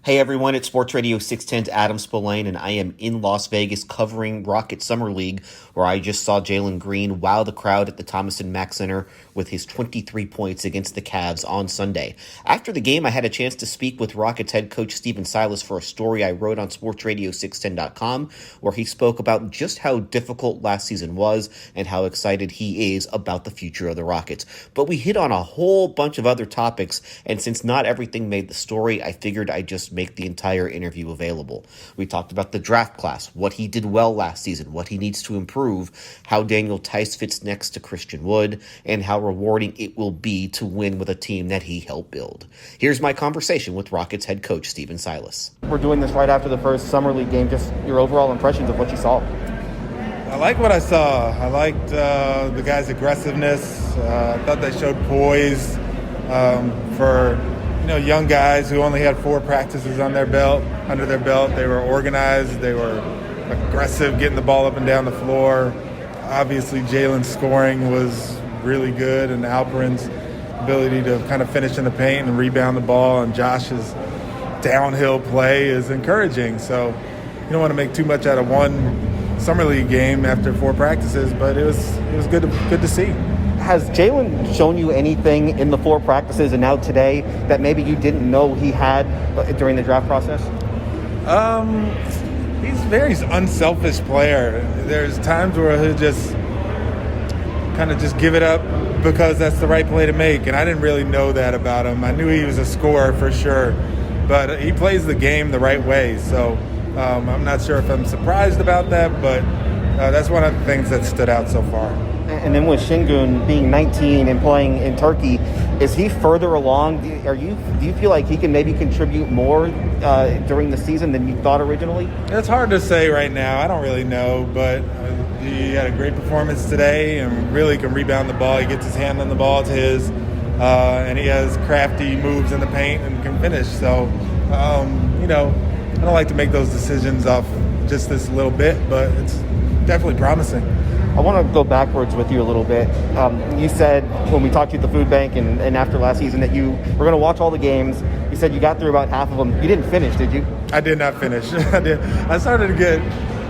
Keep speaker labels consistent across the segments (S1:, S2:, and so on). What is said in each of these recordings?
S1: Hey everyone, it's Sports Radio 610's Adam Spolane, and I am in Las Vegas covering Rocket Summer League, where I just saw Jalen Green wow the crowd at the Thomas & Mack Center with his 23 points against the Cavs on Sunday. After the game, I had a chance to speak with Rockets head coach Stephen Silas for a story I wrote on sportsradio610.com, where he spoke about just how difficult last season was and how excited he is about the future of the Rockets. But we hit on a whole bunch of other topics, and since not everything made the story, I figured I'd just make the entire interview available. We talked about the draft class, what he did well last season, what he needs to improve, how Daniel Theis fits next to Christian Wood, and how rewarding it will be to win with a team that he helped build. Here's my conversation with Rockets head coach Stephen Silas.
S2: We're doing this right after the first Summer League game. Just your overall impressions of what you saw.
S3: I like what I saw. I liked the guys' aggressiveness. I thought they showed poise for young guys who only had 4 practices under their belt. They were organized. They were aggressive, getting the ball up and down the floor. Obviously, Jalen's scoring was really good, and Alperen's ability to kind of finish in the paint and rebound the ball, and Josh's downhill play is encouraging. So you don't want to make too much out of one Summer League game after 4 practices, but it was good to see.
S2: Has Jalen shown you anything in the 4 practices and now today that maybe you didn't know he had during the draft process?
S3: He's a very unselfish player. There's times where he'll just kind of just give it up because that's the right play to make, and I didn't really know that about him. I knew he was a scorer for sure, but he plays the game the right way. So I'm not sure if I'm surprised about that, but that's one of the things that stood out so far.
S2: And then with Sheng Goon being 19 and playing in Turkey, is he further along? Do you feel like he can maybe contribute more during the season than you thought originally?
S3: It's hard to say right now. I don't really know, but he had a great performance today and really can rebound the ball. He gets his hand on the ball, it's his, and he has crafty moves in the paint and can finish. So, I don't like to make those decisions off just this little bit, but it's definitely promising.
S2: I want to go backwards with you a little bit. You said when we talked to you at the food bank and after last season that you were going to watch all the games. You said you got through about half of them. You didn't finish, did you?
S3: I did not finish. I started to get,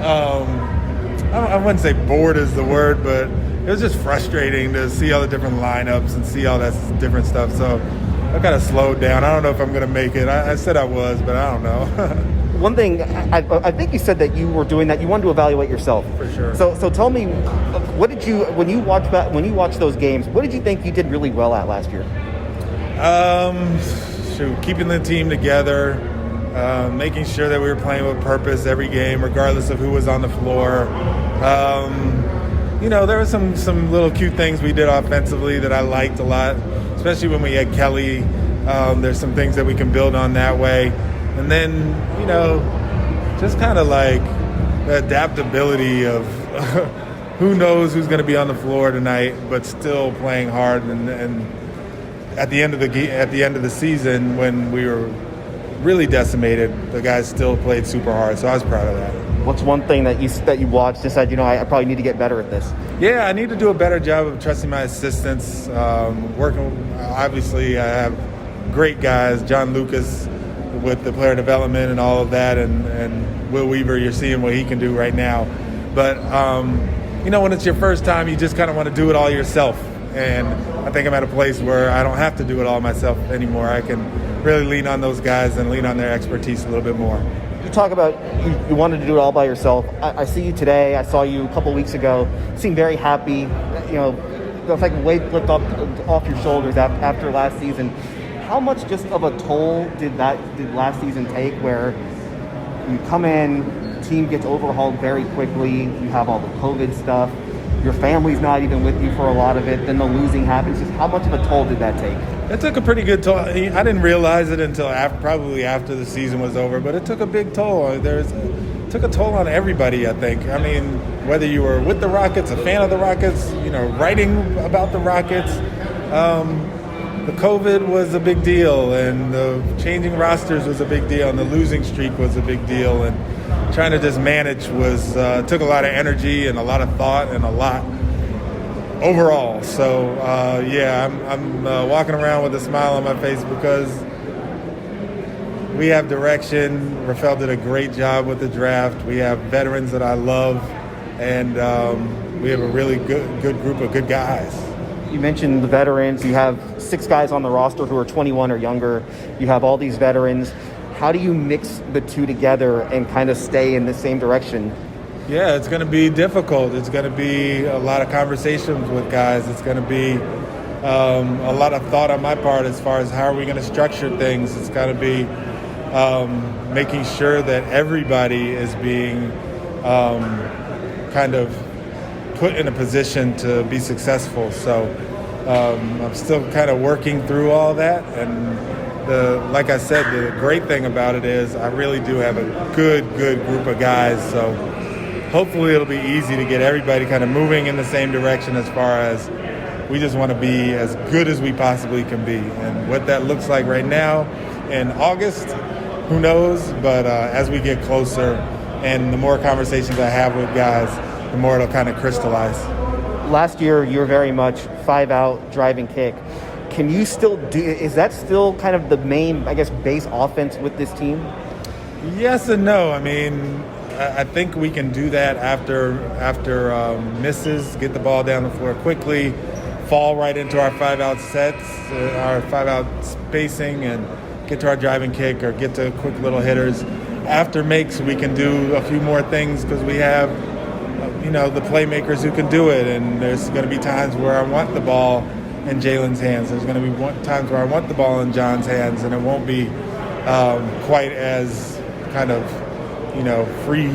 S3: I wouldn't say bored is the word, but it was just frustrating to see all the different lineups and see all that different stuff. So I kind of slowed down. I don't know if I'm going to make it. I said I was, but I don't know.
S2: One thing, I think you said that you were doing that. You wanted to evaluate yourself.
S3: For sure.
S2: So tell me, what did you when you watched those games? What did you think you did really well at last year?
S3: Keeping the team together, making sure that we were playing with purpose every game, regardless of who was on the floor. There were some little cute things we did offensively that I liked a lot, especially when we had Kelly. There's some things that we can build on that way. And then, just kind of like the adaptability of who knows who's going to be on the floor tonight, but still playing hard. And at the end of the season, when we were really decimated, the guys still played super hard. So I was proud of that.
S2: What's one thing that you watched and said, I probably need to get better at this?
S3: Yeah, I need to do a better job of trusting my assistants. Working, obviously, I have great guys, John Lucas, with the player development and all of that, and Will Weaver, you're seeing what he can do right now. But, when it's your first time, you just kind of want to do it all yourself. And I think I'm at a place where I don't have to do it all myself anymore. I can really lean on those guys and lean on their expertise a little bit more.
S2: You talk about you wanted to do it all by yourself. I see you today. I saw you a couple weeks ago. You seem very happy. It's like weight lifted off your shoulders after last season. How much just of a toll did last season take, where you come in, team gets overhauled very quickly, you have all the COVID stuff, your family's not even with you for a lot of it, then the losing happens. Just how much of a toll did that take?
S3: It took a pretty good toll. I didn't realize it until probably after the season was over, but it took a big toll. It took a toll on everybody, I think. I mean, whether you were with the Rockets, a fan of the Rockets, writing about the Rockets, the COVID was a big deal, and the changing rosters was a big deal, and the losing streak was a big deal, and trying to just manage took a lot of energy and a lot of thought and a lot overall. So I'm walking around with a smile on my face because we have direction. Rafael did a great job with the draft. We have veterans that I love, and we have a really good group of good guys.
S2: You mentioned the veterans. You have 6 guys on the roster who are 21 or younger. You have all these veterans. How do you mix the two together and kind of stay in the same direction?
S3: Yeah, it's going to be difficult. It's going to be a lot of conversations with guys. It's going to be a lot of thought on my part as far as how are we going to structure things. It's got to be making sure that everybody is being kind of put in a position to be successful. So I'm still kind of working through all that. And like I said, the great thing about it is I really do have a good group of guys. So hopefully it'll be easy to get everybody kind of moving in the same direction as far as we just want to be as good as we possibly can be. And what that looks like right now in August, who knows? But as we get closer and the more conversations I have with guys, the more it'll kind of crystallize.
S2: Last year, you were very much 5-out driving kick. Can you still is that still kind of the main, I guess, base offense with this team?
S3: Yes and no. I mean, I think we can do that after misses, get the ball down the floor quickly, fall right into our 5-out sets, our 5-out spacing, and get to our driving kick or get to quick little hitters. After makes, we can do a few more things because we have, the playmakers who can do it. And there's going to be times where I want the ball in Jalen's hands. There's going to be times where I want the ball in John's hands, and it won't be quite as kind of, free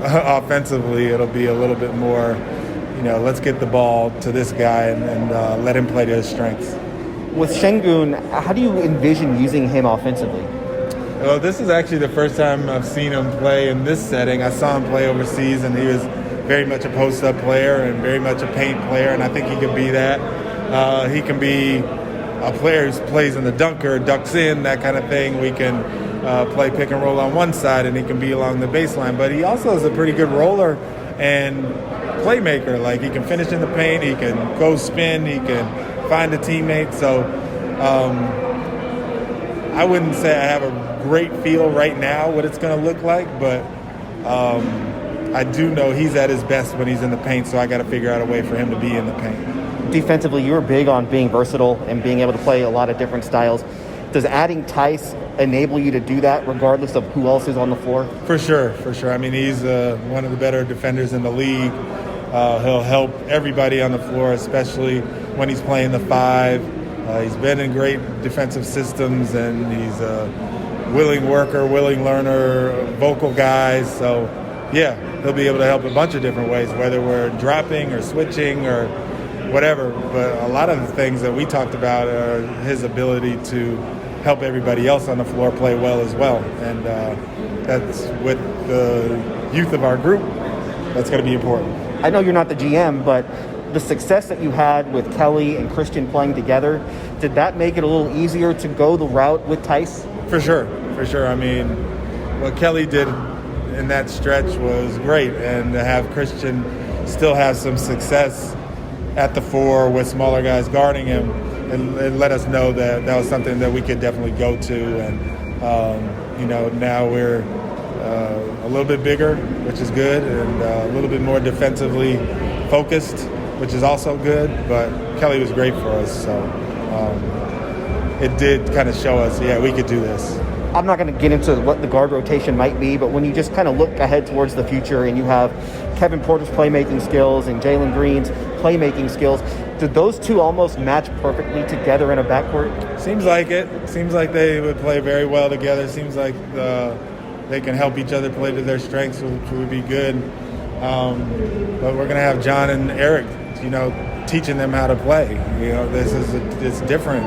S3: offensively. It'll be a little bit more, let's get the ball to this guy and let him play to his strengths.
S2: With Sheng Goon, how do you envision using him offensively?
S3: Well, this is actually the first time I've seen him play in this setting. I saw him play overseas, and he was very much a post-up player and very much a paint player, and I think he can be that. He can be a player who plays in the dunker, ducks in, that kind of thing. We can play pick and roll on one side, and he can be along the baseline. But he also is a pretty good roller and playmaker. Like, he can finish in the paint, he can go spin, he can find a teammate. So I wouldn't say I have a great feel right now what it's going to look like, but I do know he's at his best when he's in the paint, so I got to figure out a way for him to be in the paint.
S2: Defensively, you were big on being versatile and being able to play a lot of different styles. Does adding Theis enable you to do that regardless of who else is on the floor? For sure.
S3: I mean, he's one of the better defenders in the league. He'll help everybody on the floor, especially when he's playing the 5. He's been in great defensive systems, and he's a willing worker, willing learner, vocal guy. So, yeah, he'll be able to help a bunch of different ways, whether we're dropping or switching or whatever. But a lot of the things that we talked about are his ability to help everybody else on the floor play well as well. And that's with the youth of our group, that's going to be important.
S2: I know you're not the GM, but the success that you had with Kelly and Christian playing together, did that make it a little easier to go the route with Theis?
S3: For sure. I mean, what Kelly did in that stretch was great, and to have Christian still have some success at the 4 with smaller guys guarding him, and let us know that that was something that we could definitely go to. And now we're a little bit bigger, which is good, and a little bit more defensively focused, which is also good. But Kelly was great for us, so it did kind of show us, yeah, we could do this.
S2: I'm not going to get into what the guard rotation might be, but when you just kind of look ahead towards the future and you have Kevin Porter's playmaking skills and Jalen Green's playmaking skills, did those two almost match perfectly together in a backcourt?
S3: Seems like it. Seems like they would play very well together. Seems like they can help each other play to their strengths, which would be good. But we're going to have John and Eric, teaching them how to play. It's different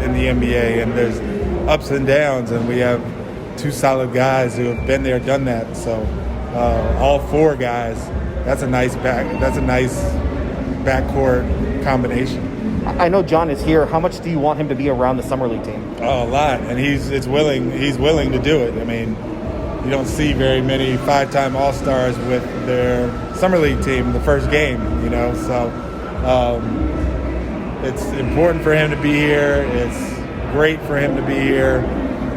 S3: in the NBA, and there's ups and downs, and we have 2 solid guys who have been there, done that. So all 4 guys, that's a nice backcourt combination.
S2: I know John is here. How much do you want him to be around the Summer League team?
S3: Oh, a lot, and he's willing to do it. I mean, you don't see very many 5-time All-Stars with their Summer League team the first game, so it's important for him to be here. It's great for him to be here,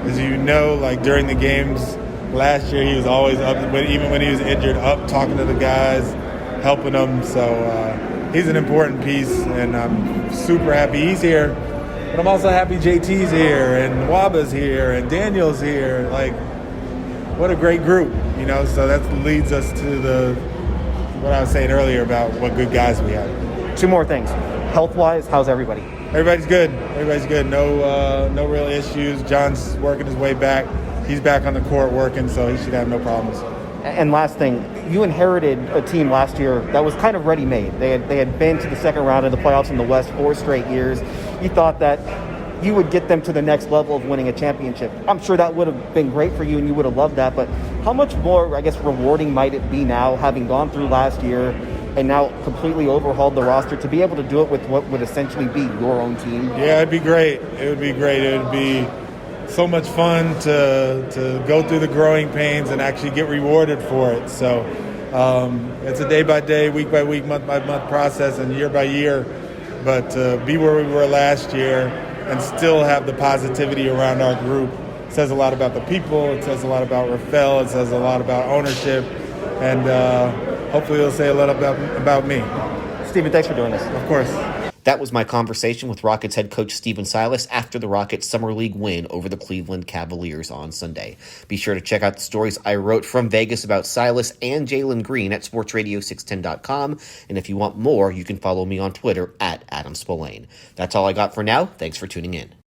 S3: As you know, like during the games last year, he was always up, even when he was injured, up talking to the guys, helping them. So he's an important piece, and I'm super happy he's here. But I'm also happy JT's here, and Waba's here, and Daniel's here. Like, what a great group, So that leads us to what I was saying earlier about what good guys we have.
S2: Two more things. Health-wise, how's everybody?
S3: Everybody's good. No real issues. John's working his way back. He's back on the court working, so he should have no problems.
S2: And last thing, you inherited a team last year that was kind of ready-made. They had been to the second round of the playoffs in the West 4 straight years. You thought that you would get them to the next level of winning a championship. I'm sure that would have been great for you and you would have loved that, but how much more, rewarding might it be now, having gone through last year and now completely overhauled the roster, to be able to do it with what would essentially be your own team?
S3: Yeah, it'd be great. It would be so much fun to go through the growing pains and actually get rewarded for it. So it's a day-by-day, week-by-week, month-by-month process and year-by-year. But to be where we were last year and still have the positivity around our group says a lot about the people. It says a lot about Rafael. It says a lot about ownership. And hopefully it'll say a lot about me.
S2: Stephen, thanks for doing this.
S3: Of course.
S1: That was my conversation with Rockets head coach Stephen Silas after the Rockets Summer League win over the Cleveland Cavaliers on Sunday. Be sure to check out the stories I wrote from Vegas about Silas and Jalen Green at sportsradio610.com. And if you want more, you can follow me on Twitter at Adam Spolane. That's all I got for now. Thanks for tuning in.